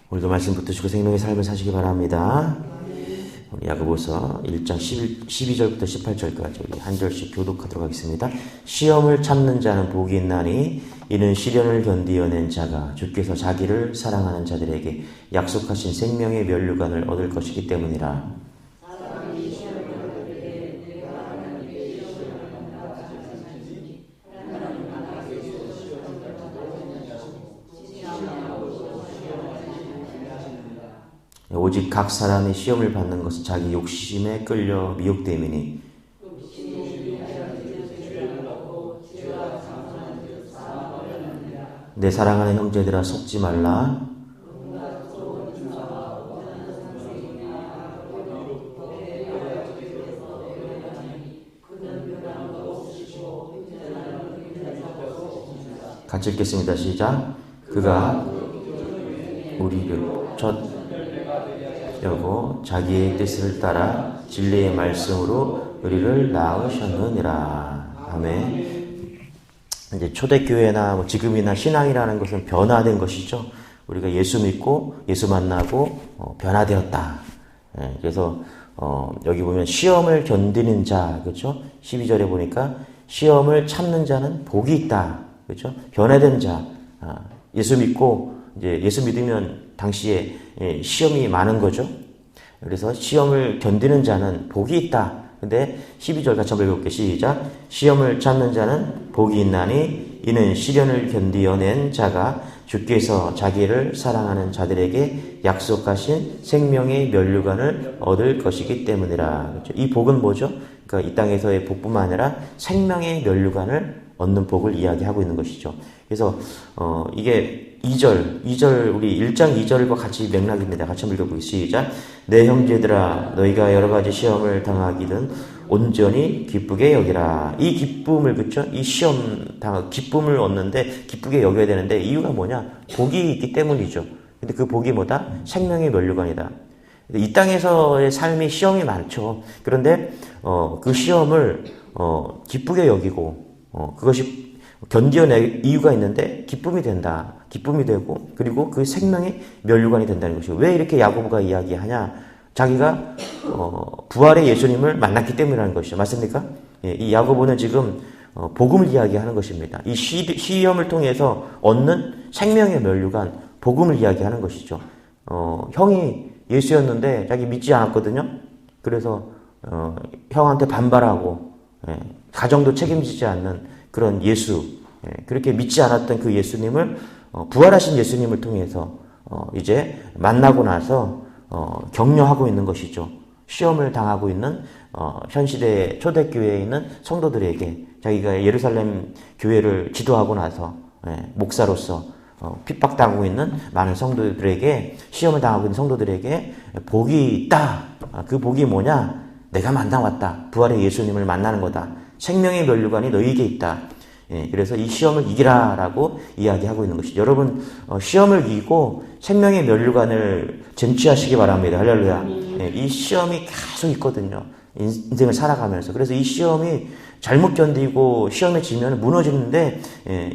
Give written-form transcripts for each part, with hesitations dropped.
오늘도 말씀 붙드시고 생명의 삶을 사시기 바랍니다. 우리 야고보서 1장 12절부터 18절까지 우리 한 절씩 교독하도록 하겠습니다. 시험을 참는 자는 복이 있나니 이는 시련을 견디어낸 자가 주께서 자기를 사랑하는 자들에게 약속하신 생명의 면류관을 얻을 것이기 때문이라. 오직 각 사람이 시험을 받는 것은 자기 욕심에 끌려 미혹됨이니 내 사랑하는 형제들아 속지 말라. 같이 읽겠습니다. 시작. 그가 우리를 여고 자기의 뜻을 따라 진리의 말씀으로 우리를 낳으셨느니라. 아멘. 이제 초대교회나 지금이나 신앙이라는 것은 변화된 것이죠. 우리가 예수 믿고 예수 만나고 변화되었다. 그래서 여기 보면 시험을 견디는 자, 그렇죠? 12절에 보니까 시험을 참는 자는 복이 있다. 그렇죠? 변화된 자. 예수 믿고 이제 예수 믿으면 당시에 시험이 많은 거죠. 그래서 시험을 견디는 자는 복이 있다. 근데 12절 같이 한번 읽어볼게요. 시작. 시험을 참는 자는 복이 있나니 이는 시련을 견디어낸 자가 주께서 자기를 사랑하는 자들에게 약속하신 생명의 면류관을 얻을 것이기 때문이라. 그렇죠? 이 복은 뭐죠? 그러니까 이 땅에서의 복뿐만 아니라 생명의 면류관을 얻는 복을 이야기하고 있는 것이죠. 그래서 이게 2절 우리 1장 2절과 같이 맥락입니다. 같이 한번 읽어보겠습니다. 시작. 내 형제들아 너희가 여러 가지 시험을 당하기든 온전히 기쁘게 여기라. 이 기쁨을, 그렇죠? 이 시험 기쁨을 얻는데 기쁘게 여겨야 되는데 이유가 뭐냐? 복이 있기 때문이죠. 근데 그 복이 뭐다? 생명의 면류관이다. 이 땅에서의 삶이 시험이 많죠. 그런데 그 시험을 기쁘게 여기고 그것이 견디어낼 이유가 있는데 기쁨이 된다. 기쁨이 되고 그리고 그 생명의 면류관이 된다는 것이고, 왜 이렇게 야고보가 이야기하냐? 자기가 부활의 예수님을 만났기 때문이라는 것이죠. 맞습니까? 예, 이 야고보는 지금 복음을 이야기하는 것입니다. 이 시험을 통해서 얻는 생명의 면류관, 복음을 이야기하는 것이죠. 형이 예수였는데 자기 믿지 않았거든요. 그래서 형한테 반발하고 가정도 책임지지 않는 그런 예수, 그렇게 믿지 않았던 그 예수님을 부활하신 예수님을 통해서 이제 만나고 나서 격려하고 있는 것이죠. 시험을 당하고 있는 현 시대의 초대교회에 있는 성도들에게 자기가 예루살렘 교회를 지도하고 나서 목사로서 핍박당하고 있는 많은 성도들에게, 시험을 당하고 있는 성도들에게 복이 있다. 그 복이 뭐냐? 내가 만나왔다. 부활의 예수님을 만나는 거다. 생명의 면류관이 너희에게 있다. 그래서 이 시험을 이기라라고 이야기하고 있는 것이죠. 여러분, 시험을 이기고 생명의 면류관을 쟁취하시기 바랍니다. 할렐루야. 이 시험이 계속 있거든요. 인생을 살아가면서. 그래서 이 시험이 잘못 견디고 시험에 지면 무너지는데,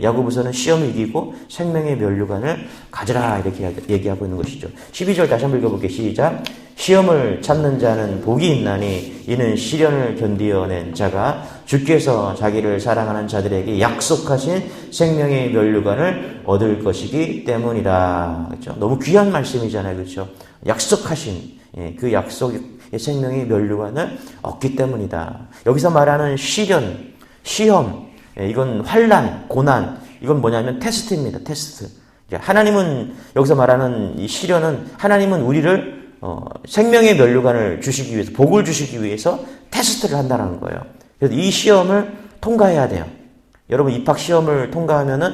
야고보서는 시험을 이기고 생명의 면류관을 가져라 이렇게 얘기하고 있는 것이죠. 12절 다시 한번 읽어볼게요. 시작. 시험을 참는 자는 복이 있나니 이는 시련을 견디어낸 자가 주께서 자기를 사랑하는 자들에게 약속하신 생명의 면류관을 얻을 것이기 때문이다. 그렇죠? 너무 귀한 말씀이잖아요. 그렇죠? 약속하신 그 약속의 생명의 면류관을 얻기 때문이다. 여기서 말하는 시련, 시험, 이건 환난, 고난, 이건 뭐냐면 테스트입니다. 테스트. 하나님은, 여기서 말하는 이 시련은 하나님은 우리를 생명의 면류관을 주시기 위해서, 복을 주시기 위해서 테스트를 한다는 거예요. 그래서 이 시험을 통과해야 돼요. 여러분, 입학 시험을 통과하면은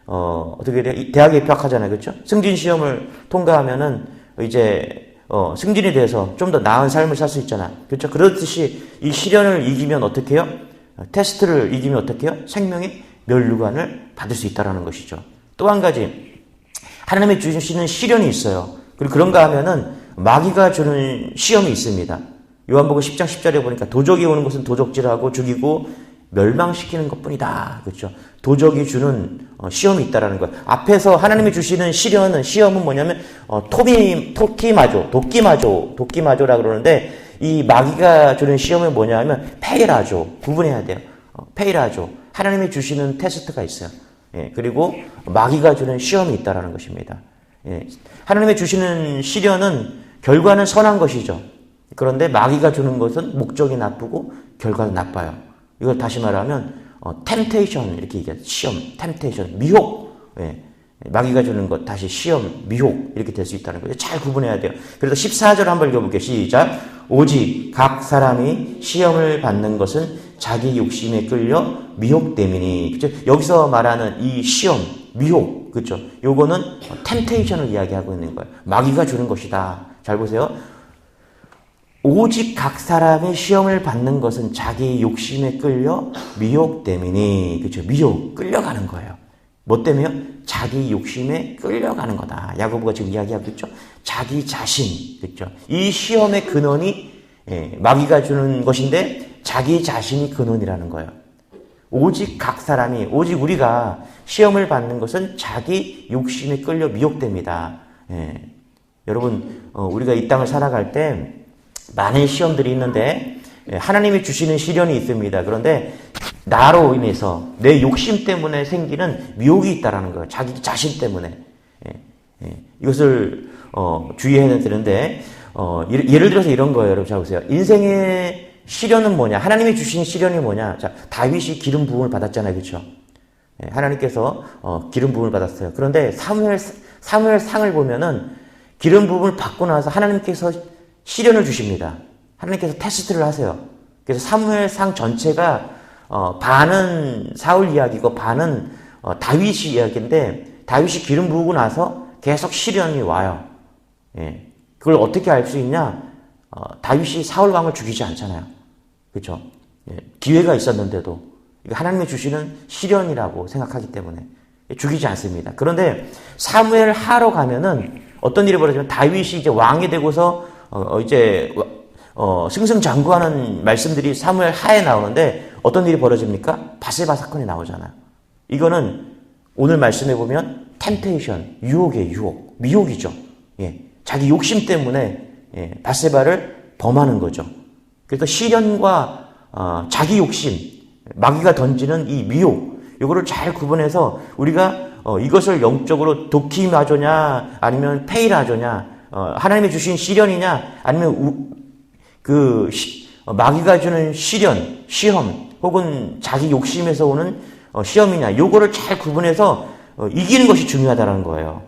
어떻게 돼요? 대학에 입학하잖아요. 그렇죠? 승진 시험을 통과하면은 이제 승진이 돼서 좀 더 나은 삶을 살 수 있잖아. 그렇죠? 그렇듯이 이 시련을 이기면 어떻게 해요? 테스트를 이기면 어떻게 해요? 생명의 면류관을 받을 수 있다는 것이죠. 또 한 가지, 하나님이 주시는 시련이 있어요. 그리고 그런가 하면은 마귀가 주는 시험이 있습니다. 요한복음 10장 10절에 보니까 도적이 오는 것은 도적질하고 죽이고 멸망시키는 것뿐이다. 그렇죠? 도적이 주는 시험이 있다라는 거예요. 앞에서 하나님이 주시는 시험은 뭐냐면 도끼마조라 그러는데 이 마귀가 주는 시험은 뭐냐면 페이라조, 구분해야 돼요. 페이라조, 하나님이 주시는 테스트가 있어요. 예, 그리고 마귀가 주는 시험이 있다라는 것입니다. 예, 하나님이 주시는 시련은 결과는 선한 것이죠. 그런데 마귀가 주는 것은 목적이 나쁘고 결과는 나빠요. 이걸 다시 말하면 temptation 이렇게 얘기해요. 시험, temptation, 미혹. 예, 마귀가 주는 것 다시 시험, 미혹 이렇게 될 수 있다는 거죠. 잘 구분해야 돼요. 그래서 14절 한번 읽어볼게요. 시작. 오직 각 사람이 시험을 받는 것은 자기 욕심에 끌려 미혹됨이니. 그렇죠? 여기서 말하는 이 시험, 미혹, 그렇죠? 요거는 temptation을 이야기하고 있는 거예요. 마귀가 주는 것이다. 잘 보세요. 오직 각 사람의 시험을 받는 것은 자기 욕심에 끌려 미혹됨이니. 그렇죠? 미혹, 끌려가는 거예요. 뭐 때문에요? 자기 욕심에 끌려가는 거다. 야고보가 지금 이야기하고 있죠. 자기 자신, 그렇죠? 이 시험의 근원이 마귀가 주는 것인데 자기 자신이 근원이라는 거예요. 오직 각 사람이, 오직 우리가 시험을 받는 것은 자기 욕심에 끌려 미혹됩니다. 여러분, 우리가 이 땅을 살아갈 때 많은 시험들이 있는데 하나님이 주시는 시련이 있습니다. 그런데 나로 인해서 내 욕심 때문에 생기는 미혹이 있다라는 거예요. 자기 자신 때문에. 이것을 주의해야 되는데 예를 들어서 이런 거예요. 여러분 잘 보세요. 인생의 시련은 뭐냐? 하나님이 주신 시련이 뭐냐? 자, 다윗이 기름 부음을 받았잖아요. 그렇죠? 하나님께서 기름 부음을 받았어요. 그런데 사무엘 상을 보면은 기름 부음을 받고 나서 하나님께서 시련을 주십니다. 하나님께서 테스트를 하세요. 그래서 사무엘 상 전체가 반은 사울 이야기고 반은 다윗 이야기인데 다윗이 기름 부으고 나서 계속 시련이 와요. 예. 그걸 어떻게 알 수 있냐? 다윗이 사울 왕을 죽이지 않잖아요. 그렇죠? 예. 기회가 있었는데도 하나님이 주시는 시련이라고 생각하기 때문에 죽이지 않습니다. 그런데 사무엘 하러 가면은 어떤 일이 벌어지면 다윗이 이제 왕이 되고서 이제 승승장구하는 말씀들이 사무엘 하에 나오는데 어떤 일이 벌어집니까? 바세바 사건이 나오잖아요. 이거는 오늘 말씀해 보면 temptation, 유혹이에요. 유혹, 미혹이죠. 예, 자기 욕심 때문에 바세바를 범하는 거죠. 그러니까 시련과 자기 욕심, 마귀가 던지는 이 미혹, 이거를 잘 구분해서 우리가 이것을 영적으로 도키마조냐 아니면 페이라조냐, 하나님이 주신 시련이냐 아니면 마귀가 주는 시련, 시험 혹은 자기 욕심에서 오는 시험이냐, 요거를 잘 구분해서 이기는 것이 중요하다는 거예요.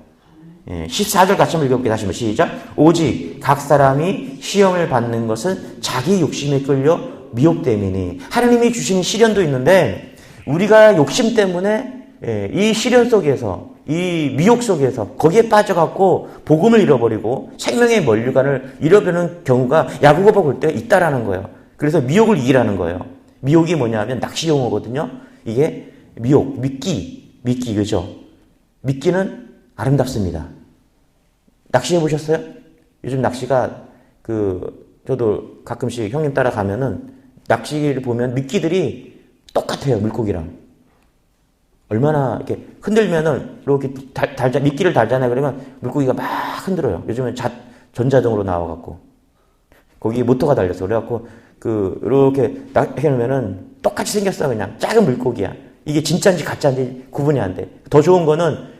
14절 같이 한번 읽어볼게요. 다시 한번 시작. 오직 각 사람이 시험을 받는 것은 자기 욕심에 끌려 미혹됨이니. 하나님이 주신 시련도 있는데 우리가 욕심 때문에 이 시련 속에서, 이 미혹 속에서 거기에 빠져갖고 복음을 잃어버리고 생명의 면류관을 잃어버리는 경우가 야고보가 볼 때 있다라는 거예요. 그래서 미혹을 이기라는 거예요. 미혹이 뭐냐면 낚시 용어거든요. 이게 미혹, 미끼, 그죠? 미끼는 아름답습니다. 낚시해 보셨어요? 요즘 낚시가 저도 가끔씩 형님 따라가면은 낚시를 보면 미끼들이 똑같아요, 물고기랑. 얼마나 이렇게 흔들면은 이렇게 미끼를 달잖아요. 그러면 물고기가 막 흔들어요. 요즘은 전자동으로 나와갖고 거기 모터가 달렸어. 그래갖고 이렇게 해놓으면은 똑같이 생겼어. 그냥 작은 물고기야. 이게 진짜인지 가짜인지 구분이 안 돼. 더 좋은 거는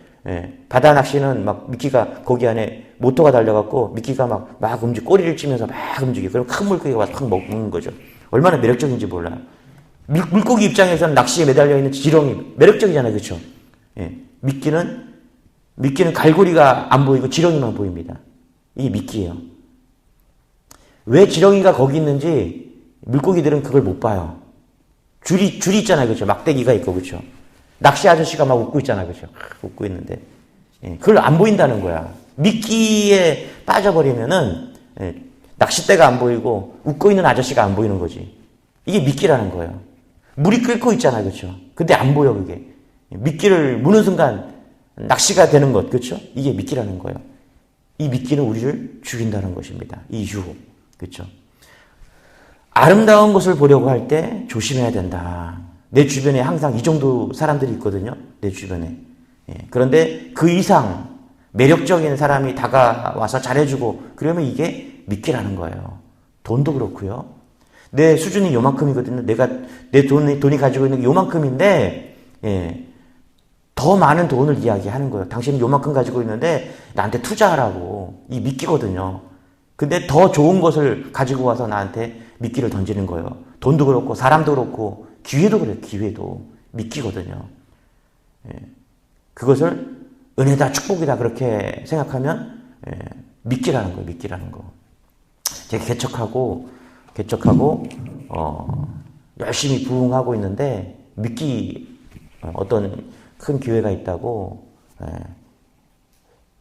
바다 낚시는 막 미끼가 거기 안에 모터가 달려갖고 미끼가 막 꼬리를 찌면서 막 움직여. 그럼 큰 물고기가 와서 확 먹는 거죠. 얼마나 매력적인지 몰라요. 물고기 입장에서는 낚시에 매달려 있는 지렁이 매력적이잖아요, 그렇죠? 예. 미끼는 갈고리가 안 보이고 지렁이만 보입니다. 이게 미끼예요. 왜 지렁이가 거기 있는지 물고기들은 그걸 못 봐요. 줄이 있잖아요, 그렇죠? 막대기가 있고, 그렇죠? 낚시 아저씨가 막 웃고 있잖아요, 그렇죠? 웃고 있는데 그걸 안 보인다는 거야. 미끼에 빠져버리면은 낚싯대가 안 보이고 웃고 있는 아저씨가 안 보이는 거지. 이게 미끼라는 거예요. 물이 끓고 있잖아요. 그렇죠? 근데 안 보여, 그게. 미끼를 무는 순간 낚시가 되는 것, 그렇죠? 이게 미끼라는 거예요. 이 미끼는 우리를 죽인다는 것입니다. 이 유혹, 그렇죠? 아름다운 것을 보려고 할 때 조심해야 된다. 내 주변에 항상 이 정도 사람들이 있거든요. 내 주변에. 그런데 그 이상 매력적인 사람이 다가와서 잘해주고 그러면 이게 미끼라는 거예요. 돈도 그렇고요. 내 수준이 요만큼이거든요. 내 돈이 가지고 있는 게 요만큼인데 더 많은 돈을 이야기하는 거예요. 당신은 요만큼 가지고 있는데 나한테 투자하라고. 이 미끼거든요. 근데 더 좋은 것을 가지고 와서 나한테 미끼를 던지는 거예요. 돈도 그렇고 사람도 그렇고 기회도 그래요. 기회도 미끼거든요. 그것을 은혜다 축복이다 그렇게 생각하면 미끼라는 거예요. 미끼라는 거. 제가 개척하고 열심히 부흥하고 있는데 미끼 어떤 큰 기회가 있다고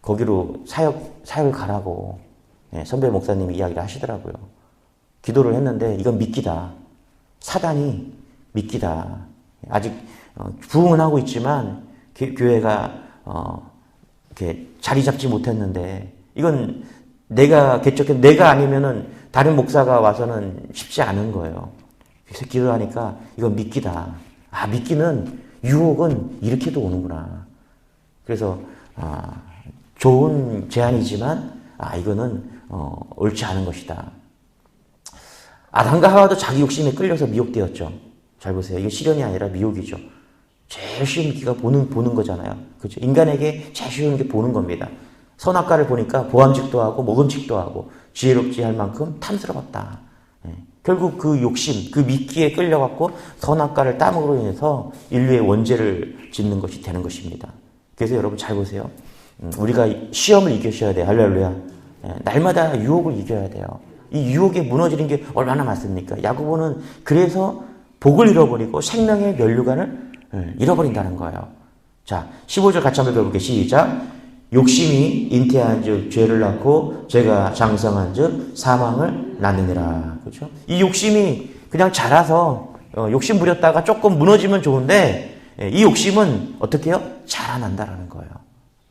거기로 사역을 가라고 선배 목사님이 이야기를 하시더라고요. 기도를 했는데 이건 미끼다. 사단이 미끼다. 아직 부흥은 하고 있지만 교회가 이렇게 자리 잡지 못했는데 이건 내가 개척해 내가 아니면은 다른 목사가 와서는 쉽지 않은 거예요. 그래서 기도하니까 이건 미끼다. 아, 미끼는 유혹은 이렇게도 오는구나. 그래서 좋은 제안이지만 이거는 옳지 않은 것이다. 아담과 하와도 자기 욕심에 끌려서 미혹되었죠. 잘 보세요. 이게 시련이 아니라 미혹이죠. 제일 쉬운 기가 보는 거잖아요. 그렇죠? 인간에게 제일 쉬운 게 보는 겁니다. 선악과를 보니까 보암직도 하고 먹음직도 하고 지혜롭지 할 만큼 탐스러웠다. 결국 그 욕심, 그 미끼에 끌려갖고 선악과를 따먹으로 인해서 인류의 원죄를 짓는 것이 되는 것입니다. 그래서 여러분 잘 보세요. 우리가 시험을 이겨셔야 돼요. 할렐루야. 날마다 유혹을 이겨야 돼요. 이 유혹에 무너지는 게 얼마나 많습니까? 야고보는 그래서 복을 잃어버리고 생명의 면류관을 잃어버린다는 거예요. 자, 15절 같이 한번 배워볼게요. 시작. 욕심이 잉태한 즉 죄를 낳고 죄가 장성한 즉 사망을 낳느니라. 그렇죠? 이 욕심이 그냥 자라서 욕심 부렸다가 조금 무너지면 좋은데 이 욕심은 어떻게 해요? 자라난다라는 거예요.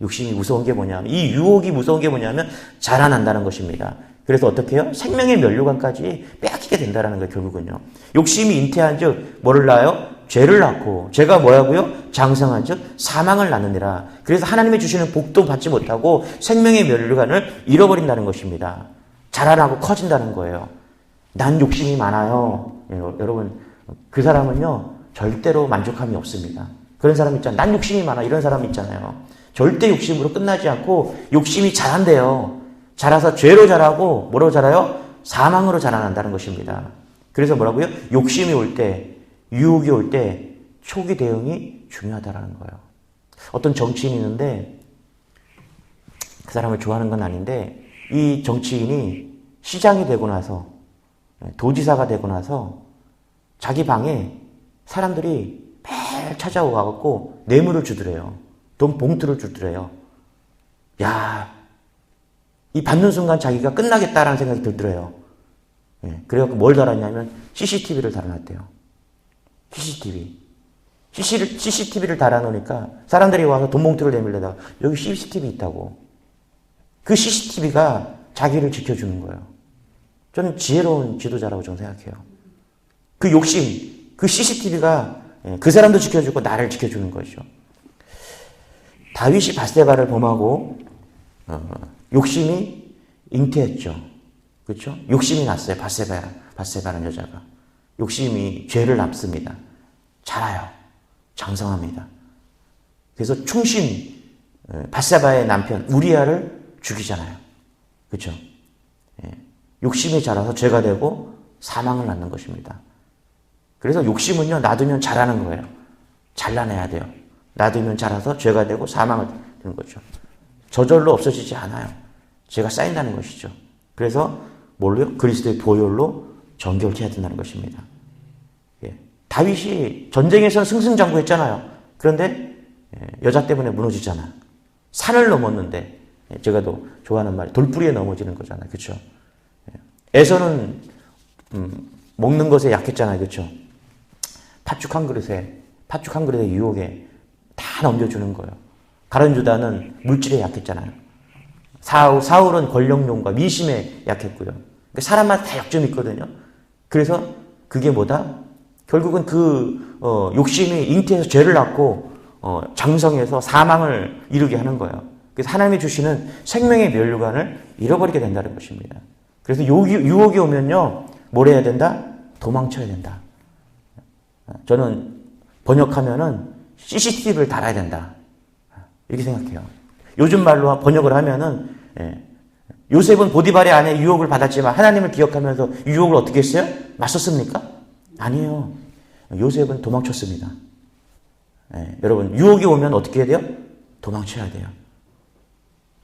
욕심이 무서운 게 뭐냐면 이 유혹이 무서운 게 뭐냐면 자라난다는 것입니다. 그래서 어떻게 해요? 생명의 면류관까지 빼앗기게 된다는 거예요. 결국은요. 욕심이 잉태한 즉 뭐를 낳아요? 죄를 낳고 죄가 뭐라고요? 장성한 즉 사망을 낳느니라. 그래서 하나님이 주시는 복도 받지 못하고 생명의 면류관을 잃어버린다는 것입니다. 자라나고 커진다는 거예요. 난 욕심이 많아요. 여러분 그 사람은요 절대로 만족함이 없습니다. 그런 사람 있잖아요. 난 욕심이 많아 이런 사람 있잖아요. 절대 욕심으로 끝나지 않고 욕심이 자란대요. 자라서 죄로 자라고 뭐로 자라요? 사망으로 자라난다는 것입니다. 그래서 뭐라고요? 욕심이 올 때 유혹이 올 때 초기 대응이 중요하다라는 거예요. 어떤 정치인이 있는데 그 사람을 좋아하는 건 아닌데 이 정치인이 시장이 되고 나서 도지사가 되고 나서 자기 방에 사람들이 매일 찾아와갖고 뇌물을 주더래요. 돈 봉투를 주더래요. 야, 이 받는 순간 자기가 끝나겠다라는 생각이 들더래요. 그래갖고 뭘 달았냐면 CCTV를 달아놨대요. CCTV를 달아놓으니까 사람들이 와서 돈 봉투를 내밀려다가 여기 CCTV 있다고. 그 CCTV가 자기를 지켜주는 거예요. 저는 지혜로운 지도자라고 저는 생각해요. 그 욕심, 그 CCTV가 그 사람도 지켜주고 나를 지켜주는 거죠. 다윗이 밧세바를 범하고 욕심이 잉태했죠. 그렇죠? 욕심이 났어요. 밧세바라는 여자가. 욕심이 죄를 낳습니다. 자라요. 장성합니다. 그래서 충신 밧세바의 남편 우리아를 죽이잖아요. 그렇죠? 욕심이 자라서 죄가 되고 사망을 낳는 것입니다. 그래서 욕심은요 놔두면 자라는 거예요. 잘라내야 돼요. 놔두면 자라서 죄가 되고 사망을 되는 거죠. 저절로 없어지지 않아요. 죄가 쌓인다는 것이죠. 그래서 뭘로요? 그리스도의 보혈로 정결케 해야 된다는 것입니다. 다윗이 전쟁에서는 승승장구했잖아요. 그런데 여자 때문에 무너지잖아. 산을 넘었는데 제가 또 좋아하는 말 돌뿌리에 넘어지는 거잖아요. 그렇죠? 에서는 먹는 것에 약했잖아요. 그렇죠? 팥죽 한 그릇에 유혹에 다 넘겨주는 거예요. 가룟 유다는 물질에 약했잖아요. 사울은 권력욕과 미심에 약했고요. 그러니까 사람마다 다 약점이 있거든요. 그래서 그게 뭐다? 결국은 욕심이 잉태해서 죄를 낳고 장성해서 사망을 이루게 하는 거예요. 그래서 하나님이 주시는 생명의 면류관을 잃어버리게 된다는 것입니다. 그래서 유혹이 오면요, 뭘 해야 된다? 도망쳐야 된다. 저는 번역하면은 CCTV를 달아야 된다. 이렇게 생각해요. 요즘 말로 번역을 하면은, 요셉은 보디발의 아내 유혹을 받았지만 하나님을 기억하면서 유혹을 어떻게 했어요? 맞섰습니까? 아니에요. 요셉은 도망쳤습니다. 여러분, 유혹이 오면 어떻게 해야 돼요? 도망쳐야 돼요.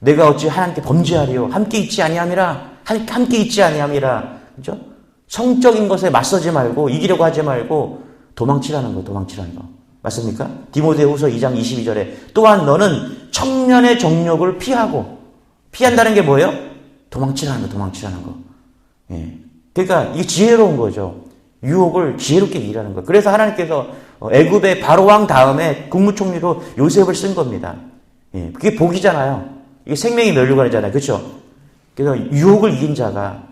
내가 어찌 하나님께 범죄하리요? 함께 있지 아니함이라. 함께 있지 아니함이라. 그죠? 성적인 것에 맞서지 말고, 이기려고 하지 말고, 도망치라는 거. 맞습니까? 디모데후서 2장 22절에 또한 너는 청년의 정욕을 피한다는 게 뭐예요? 도망치라는 거. 그러니까 이게 지혜로운 거죠. 유혹을 지혜롭게 이기라는 거. 그래서 하나님께서 애굽의 바로왕 다음에 국무총리로 요셉을 쓴 겁니다. 그게 복이잖아요. 이게 생명의 면류관이잖아요. 그렇죠? 그래서 유혹을 이긴 자가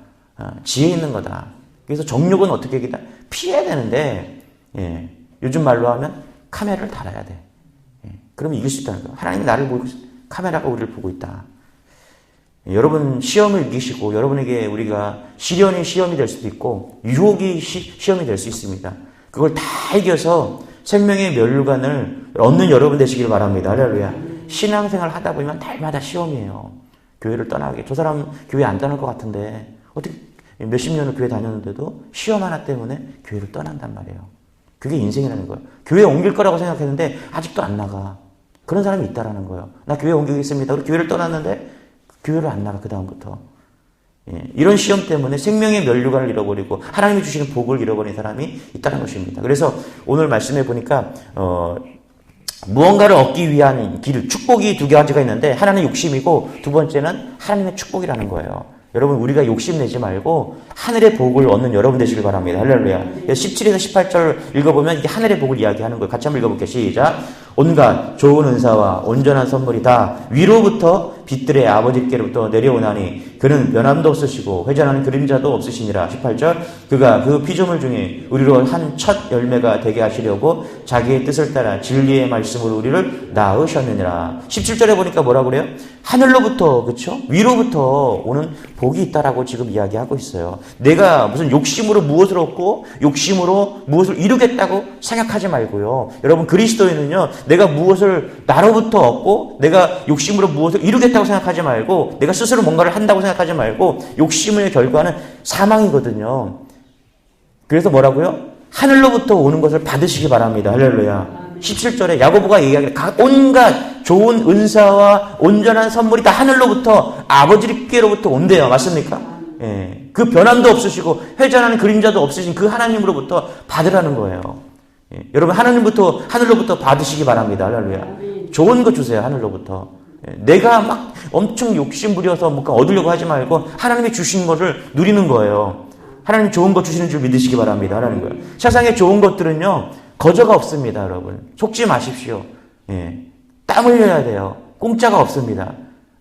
지혜 있는 거다. 그래서 정욕은 어떻게 이기다? 피해야 되는데 요즘 말로 하면 카메라를 달아야 돼. 그러면 이길 수 있다는 거예요. 하나님이 나를 보고 카메라가 우리를 보고 있다. 여러분 시험을 이기시고 여러분에게 우리가 시련이 시험이 될 수도 있고 유혹이 시험이 될 수 있습니다. 그걸 다 이겨서 생명의 면류관을 얻는 여러분 되시길 바랍니다. 할렐루야. 신앙생활 하다 보면 날마다 시험이에요. 교회를 떠나게. 저 사람 교회 안 떠날 것 같은데 어떻게 몇십 년을 교회 다녔는데도 시험 하나 때문에 교회를 떠난단 말이에요. 그게 인생이라는 거예요. 교회에 옮길 거라고 생각했는데 아직도 안 나가. 그런 사람이 있다라는 거예요. 나 교회 옮기겠습니다. 우리 교회를 떠났는데 교회를 안 나가, 그 다음부터. 이런 시험 때문에 생명의 면류관을 잃어버리고 하나님이 주시는 복을 잃어버린 사람이 있다는 것입니다. 그래서 오늘 말씀해 보니까 무언가를 얻기 위한 길, 축복이 두 가지가 있는데 하나는 욕심이고 두 번째는 하나님의 축복이라는 거예요. 여러분 우리가 욕심내지 말고 하늘의 복을 얻는 여러분 되시길 바랍니다. 할렐루야. 17에서 18절 읽어보면 이게 하늘의 복을 이야기하는 거예요. 같이 한번 읽어볼게요. 시작. 온갖 좋은 은사와 온전한 선물이 다 위로부터 빛들의 아버지께로부터 내려오나니 그는 변함도 없으시고 회전하는 그림자도 없으시니라. 18절. 그가 그 피조물 중에 우리로 한 첫 열매가 되게 하시려고 자기의 뜻을 따라 진리의 말씀으로 우리를 낳으셨느니라. 17절에 보니까 뭐라고 그래요? 하늘로부터, 그렇죠? 위로부터 오는 복이 있다라고 지금 이야기하고 있어요. 내가 무슨 욕심으로 무엇을 얻고 욕심으로 무엇을 이루겠다고 생각하지 말고요. 여러분 그리스도인은요, 내가 무엇을 나로부터 얻고 내가 욕심으로 무엇을 이루겠다고 생각하지 말고 내가 스스로 뭔가를 한다고 생각하지 말고 욕심의 결과는 사망이거든요. 그래서 뭐라고요? 하늘로부터 오는 것을 받으시기 바랍니다. 할렐루야. 17절에 야고보가 얘기하기를 온갖 좋은 은사와 온전한 선물이 다 하늘로부터 아버지께로부터 온대요. 맞습니까? 그 변함도 없으시고 회전하는 그림자도 없으신 그 하나님으로부터 받으라는 거예요. 여러분 하늘로부터 받으시기 바랍니다. 할렐루야. 좋은 거 주세요. 하늘로부터. 내가 막 엄청 욕심 부려서 뭔가 얻으려고 하지 말고 하나님이 주신 거를 누리는 거예요. 하나님 좋은 거 주시는 줄 믿으시기 바랍니다. 하라는 거예요. 세상에 좋은 것들은요, 거저가 없습니다, 여러분. 속지 마십시오. 땀 흘려야 돼요. 공짜가 없습니다.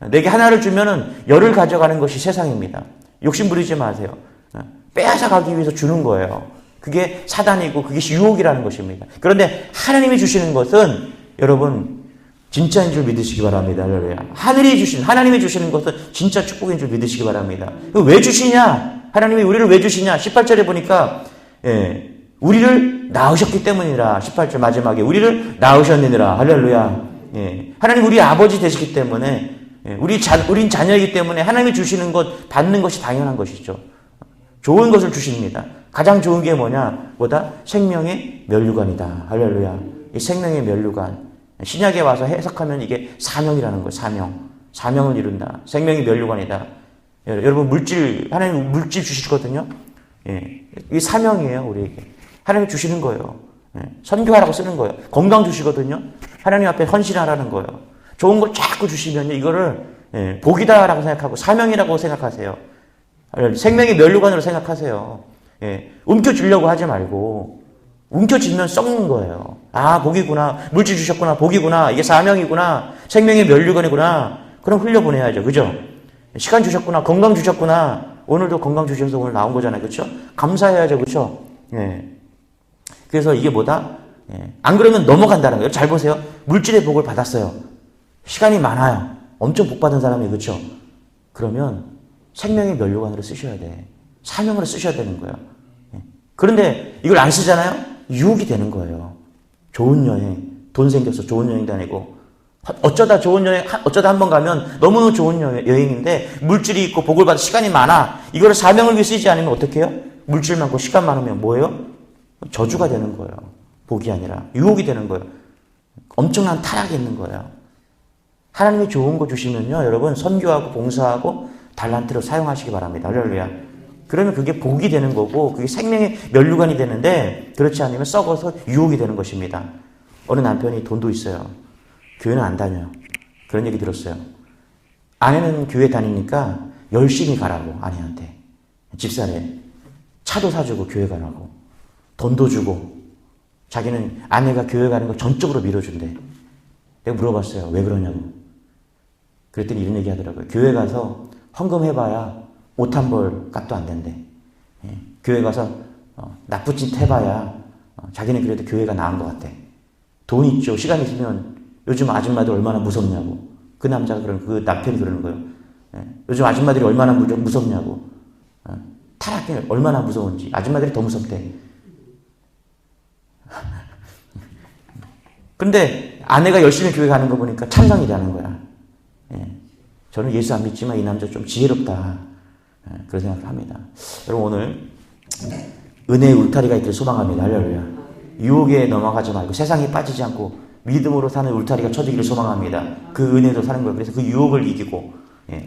내게 하나를 주면은 열을 가져가는 것이 세상입니다. 욕심 부리지 마세요. 빼앗아 가기 위해서 주는 거예요. 그게 사단이고 그게 유혹이라는 것입니다. 그런데 하나님이 주시는 것은 여러분 진짜인 줄 믿으시기 바랍니다. 할렐루야. 하나님이 주시는 것은 진짜 축복인 줄 믿으시기 바랍니다. 왜 주시냐? 하나님이 우리를 왜 주시냐? 18절에 보니까 우리를 낳으셨기 때문이라. 18절 마지막에 우리를 낳으셨느니라. 할렐루야. 하나님 우리 아버지 되시기 때문에 우린 자녀이기 때문에 하나님이 주시는 것 받는 것이 당연한 것이죠. 좋은 것을 주십니다. 가장 좋은 게 뭐냐? 보다 생명의 면류관이다. 할렐루야. 이 생명의 면류관. 신약에 와서 해석하면 이게 사명이라는 거예요. 사명을 이룬다. 생명의 면류관이다. 여러분 하나님 물질 주시거든요. 이게 사명이에요. 우리에게. 하나님이 주시는 거예요. 선교하라고 쓰는 거예요. 건강 주시거든요. 하나님 앞에 헌신하라는 거예요. 좋은 걸 자꾸 주시면 이거를 복이다라고 생각하고 사명이라고 생각하세요. 생명의 면류관으로 생각하세요. 움켜쥐려고 하지 말고 움켜쥐면 썩는 거예요. 아, 복이구나. 물질 주셨구나. 복이구나. 이게 사명이구나. 생명의 면류관이구나. 그럼 흘려보내야죠. 그죠? 시간 주셨구나. 건강 주셨구나. 오늘도 건강 주셔서 오늘 나온 거잖아요. 그렇죠? 감사해야죠. 그렇죠? 그래서 이게 뭐다? 안 그러면 넘어간다는 거예요. 잘 보세요. 물질의 복을 받았어요. 시간이 많아요. 엄청 복 받은 사람이, 그렇죠? 그러면 생명의 면류관으로 쓰셔야 돼. 사명으로 쓰셔야 되는 거예요. 그런데 이걸 안 쓰잖아요? 유혹이 되는 거예요. 좋은 여행, 돈 생겨서 좋은 여행 다니고, 어쩌다 좋은 여행, 어쩌다 한 번 가면 너무너무 좋은 여행인데, 물질이 있고 복을 받을 시간이 많아. 이거를 사명을 위해 쓰지 않으면 어떻게 해요? 물질 많고 시간 많으면 뭐예요? 저주가 되는 거예요. 복이 아니라 유혹이 되는 거예요. 엄청난 타락이 있는 거예요. 하나님이 좋은 거 주시면요, 여러분 선교하고 봉사하고 달란트로 사용하시기 바랍니다. 할렐루야. 그러면 그게 복이 되는 거고 그게 생명의 면류관이 되는데, 그렇지 않으면 썩어서 유혹이 되는 것입니다. 어느 남편이 돈도 있어요. 교회는 안 다녀요. 그런 얘기 들었어요. 아내는 교회 다니니까 열심히 가라고, 아내한테. 집사래. 차도 사주고 교회 가라고. 돈도 주고. 자기는 아내가 교회 가는 거 전적으로 밀어준대. 내가 물어봤어요. 왜 그러냐고. 그랬더니 이런 얘기 하더라고요. 교회 가서 헌금 해봐야 옷 한 벌 값도 안 된대. 교회 가서 나쁜 짓 해봐야 자기는 그래도 교회가 나은 것 같아. 돈 있죠. 시간 있으면 요즘 아줌마들 얼마나 무섭냐고. 그 남자가 그 남편이 그러는 거예요. 요즘 아줌마들이 얼마나 무섭냐고. 타락이 얼마나 무서운지. 아줌마들이 더 무섭대. 근데 아내가 열심히 교회 가는 거 보니까 참상이라는 거야. 저는 예수 안 믿지만 이 남자 좀 지혜롭다. 그런 생각을 합니다. 여러분, 오늘 은혜의 울타리가 있기를 소망합니다. 할렐루야. 유혹에 넘어가지 말고 세상에 빠지지 않고 믿음으로 사는 울타리가 쳐지기를 소망합니다. 그 은혜로 사는 거예요. 그래서 그 유혹을 이기고,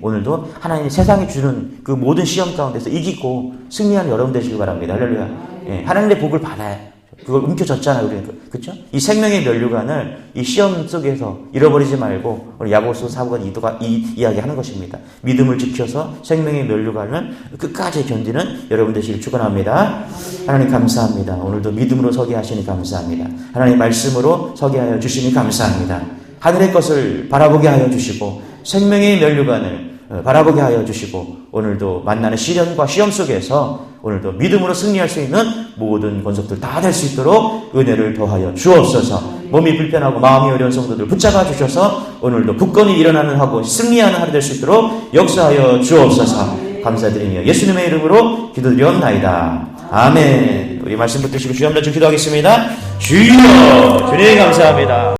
오늘도 하나님이 세상이 주는 그 모든 시험 가운데서 이기고 승리하는 여러분 되시길 바랍니다. 할렐루야. 하나님의 복을 받아야 그걸 움켜졌잖아요, 우리는. 그렇죠? 이 생명의 면류관을 이 시험 속에서 잃어버리지 말고 우리 야고보서 4장 이야기하는 것입니다. 믿음을 지켜서 생명의 면류관을 끝까지 견디는 여러분 되시길 축원합니다. 하나님 감사합니다. 오늘도 믿음으로 서게 하시니 감사합니다. 하나님 말씀으로 서게 하여 주시니 감사합니다. 하늘의 것을 바라보게 하여 주시고 생명의 면류관을 바라보게 하여 주시고 오늘도 만나는 시련과 시험 속에서 오늘도 믿음으로 승리할 수 있는 모든 권속들 다 될 수 있도록 은혜를 더하여 주옵소서. 몸이 불편하고 마음이 어려운 성도들 붙잡아 주셔서 오늘도 굳건히 일어나는 하고 승리하는 하루 될 수 있도록 역사하여 주옵소서. 감사드리며 예수님의 이름으로 기도드리옵나이다. 아멘. 우리 말씀 붙드시고 주여 한번 좀 기도하겠습니다. 주여, 주님 감사합니다.